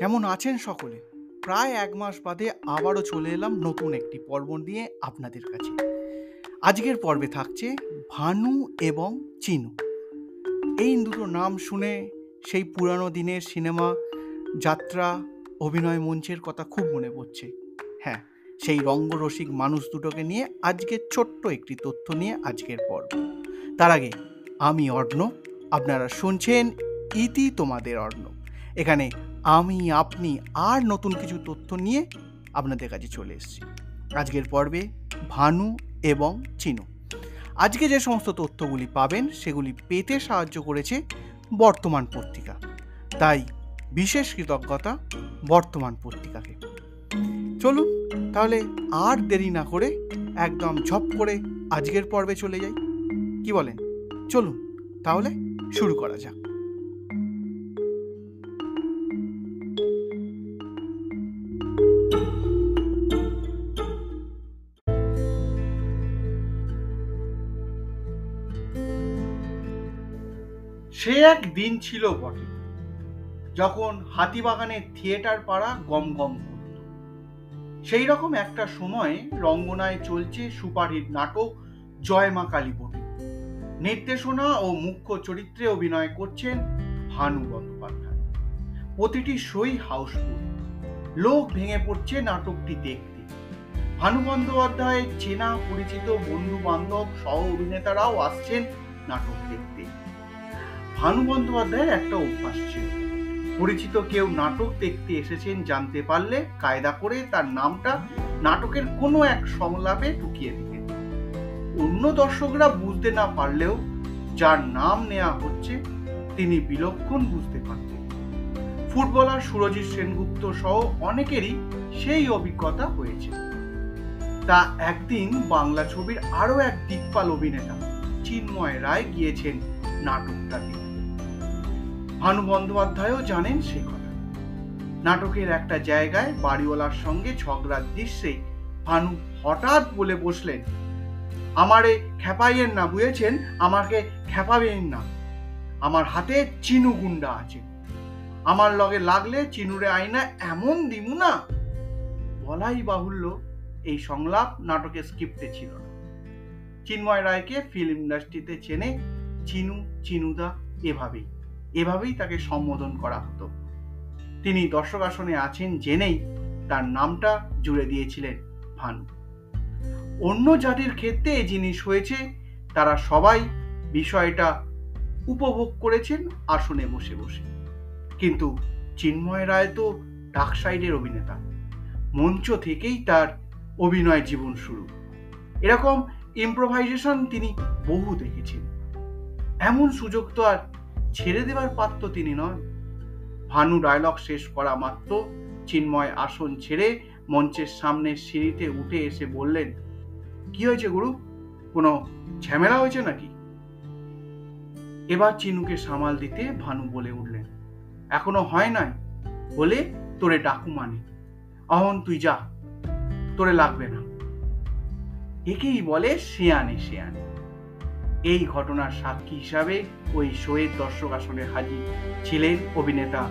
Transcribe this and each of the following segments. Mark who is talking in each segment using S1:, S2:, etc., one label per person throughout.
S1: কেমন আছেন সকলে? প্রায় ১ মাস বাদে আবারও চলে এলাম নতুন একটি পর্ব নিয়ে আপনাদের কাছে। আজকের পর্বে থাকছে ভানু এবং চিনু। এই দুটো নাম শুনে সেই পুরানো দিনের সিনেমা, যাত্রা, অভিনয় মঞ্চের কথা খুব মনে পড়ছে। হ্যাঁ, সেই রঙ্গরসিক মানুষ দুটোকে নিয়ে আজকের ছোট্ট একটি তথ্য নিয়ে আজকের পর্ব। তার আগে আমি অর্ণব, আপনারা শুনছেন ইতি তোমাদের অর্ণব। এখানে আমি, আপনি আর নতুন কিছু তথ্য নিয়ে আপনাদের কাছে চলে এসেছি। আজকের পর্বে ভানু এবং চিনু। আজকে যে সমস্ত তথ্যগুলি পাবেন সেগুলি পেতে সাহায্য করেছে বর্তমান পত্রিকা। তাই বিশেষ কৃতজ্ঞতা বর্তমান পত্রিকাকে। চলুন তাহলে আর দেরি না করে একদম ঝপ করে আজকের পর্বে চলে যাই। কি বলেন? চলুন তাহলে শুরু করা যাক। সে এক দিন ছিল বটে, যখন হাতিবাগানের থিয়েটার পাড়া গম গম করত। সেই রকম একটা সময়ে রঙ্গনায় চলছে সুপারহিট নাটক জয় মা কালী বটে। নির্দেশনা ও মুখ্য চরিত্রে অভিনয় করছেন ভানু বন্দ্যোপাধ্যায়। প্রতিটি শোই হাউসফুল, লোক ভেঙে পড়ছে নাটকটি দেখতে। ভানু বন্দ্যোপাধ্যায়ের চেনা পরিচিত বন্ধু বান্ধব সহ অভিনেতারাও আসছেন নাটক দেখতে। ভানু বন্দ্যোপাধ্যায়ের একটা অভ্যাস ছিল, পরিচিত কেউ নাটক দেখতে এসেছেন জানতে পারলে কায়দা করে তার নামটা নাটকের কোনো এক সংলাপে ঢুকিয়ে দিতেন। অন্য দর্শকরা বুঝতে না পারলেও যার নাম নেওয়া হচ্ছে তিনি বিলক্ষণ বুঝতে পারতেন। ফুটবলার সুরজিৎ সেনগুপ্ত সহ অনেকেরই সেই অভিজ্ঞতা হয়েছে। তা একদিন বাংলা ছবির আরো এক দিকপাল অভিনেতা চিন্ময় রায় গিয়েছেন নাটকটা দেখতে। ভানু বন্দ্যোপাধ্যায়ও জানেন সে কথা। নাটকের একটা জায়গায় বাড়িওয়ালার সঙ্গে ঝগড়ার দৃশ্যে ভানু হঠাৎ বলে বসলেন, আমারে খেপাইয়েন না, বুঝেছেন? আমাকে খেপাবেন না। আমার হাতে চিনু গুন্ডা আছে, আমার লগে লাগলে চিনুরে আইনা এমন দিমু না। বলাই বাহুল্য, এই সংলাপ নাটকের স্ক্রিপ্টে ছিল না। চিন্ময় রায়কে ফিল্ম ইন্ডাস্ট্রিতে চেনে চিনু, চিনুদা, এভাবেই তাকে সম্বোধন করা হতো। তিনি দর্শক আসনে আছেন জেনেই তার নামটা জুড়ে দিয়েছিলেন ভানু। অন্য জাতির ক্ষেত্রে এই জিনিস হয়েছে, তারা সবাই বিষয়টা উপভোগ করেছেন আসনে বসে বসে। কিন্তু চিন্ময় রায় তো ডার্ক সাইডের অভিনেতা, মঞ্চ থেকেই তার অভিনয় জীবন শুরু। এরকম ইম্প্রোভাইজেশন তিনি বহু দেখেছেন। এমন সুযোগ তো আর ছেড়ে দেবার পাত্র তিনি নন। ভানু ডায়লগ শেষ করা মাত্র চিন্ময় আসন ছেড়ে মঞ্চের সামনের সিঁড়িতে উঠে এসে বললেন, কি হয়েছে গুরু, কোনো ঝামেলা হয়েছে নাকি? এবার চিনুকে সামাল দিতে ভানু বলে উঠলেন, এখনো হয় নাই বলে তোরে ডাকু মানে, অহন তুই যা, তোরে লাগবে না। একেই বলে শেয়ানে শেয়ানে। এই ঘটনার সাক্ষী হিসাবে ওই শোয়ের দর্শক আসনে হাজির ছিলেন অভিনেতা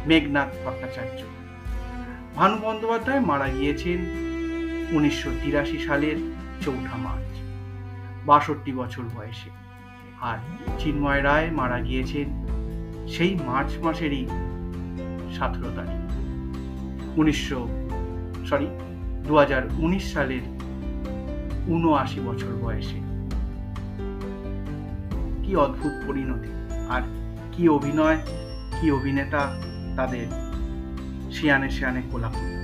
S1: মেঘনাথ ভট্টাচার্য। ভানু বন্দ্যোপাধ্যায় মারা গিয়েছেন 1983 সালের 4 মার্চ, 62 বছর বয়সে। আর চিন্ময় রায় মারা গিয়েছেন সেই মার্চ মাসেরই 17 তারিখ, 2019 সালের 79 বছর বয়সে। কি অদ্ভুত পরিণতি, আর কি অভিনয়, কি অভিনেতা তাদের শিয়ানে শিয়ানে কোলাকুলি।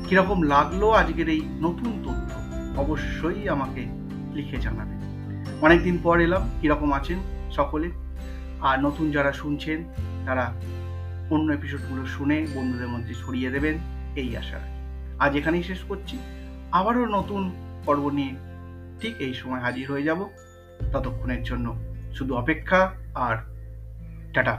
S1: কিরকম লাগলো আজকের এই নতুন তথ্য অবশ্যই আমাকে লিখে জানাবেন। অনেকদিন পর এলাম, কিরকম আছেন সকলে? আর নতুন যারা শুনছেন তারা অন্য এপিসোডগুলো শুনে বন্ধুদের মধ্যে ছড়িয়ে দেবেন, এই আশা রাখি। আজ এখানেই শেষ করছি, আবারও নতুন পর্ব নিয়ে ঠিক এই সময় হাজির হয়ে যাব। ততক্ষণের জন্য শুধু অপেক্ষা, আর টাটা।